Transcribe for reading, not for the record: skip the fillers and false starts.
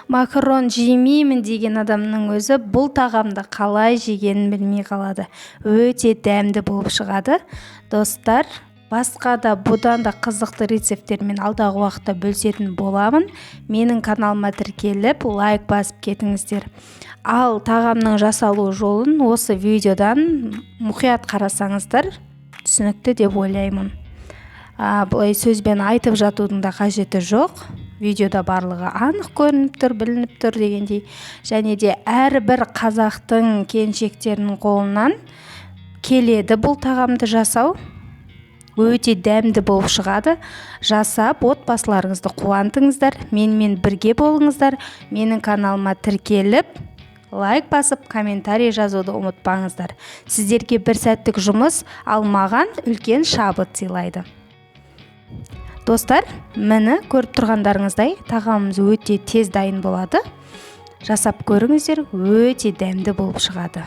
Макарон жемеймін деген адамның өзі бұл тағамды қалай жегенін білмей қалады. Өте дәмді болып шығады. Достар, басқа да бұдан да қызықты рецепттермен алдағы уақытта бөлісетін боламын. Менің каналыма тіркеліп, лайк басып кетіңіздер. Ал тағамның жасалу жолын осы видеодан мұқият қарасаңыздар, түсінікті деп ойлаймын. Бұлай сөзбен айтып жатудың да қажеті жоқ. Видеода барлығы анық көрініп тұр, білініп тұр дегендей. Және де әрбір қазақтың келіншектерінің қолынан келеді бұл тағамды жасау. Өте дәмді болып шығады. Жасап, отбасыларыңызды қуантыңыздар. Менімен бірге болыңыздар. Менің каналыма тіркеліп, лайк басып, комментарий жазуды ұмытпаңыздар. Сіздерге бір сәттік жұмыс, ал маған үлкен шабыт сыйлайды. Достар, мені көріп тұрғандарыңыздай, тағамымыз өте тез дайын болады. Жасап көріңіздер, өте дәмді болып шығады.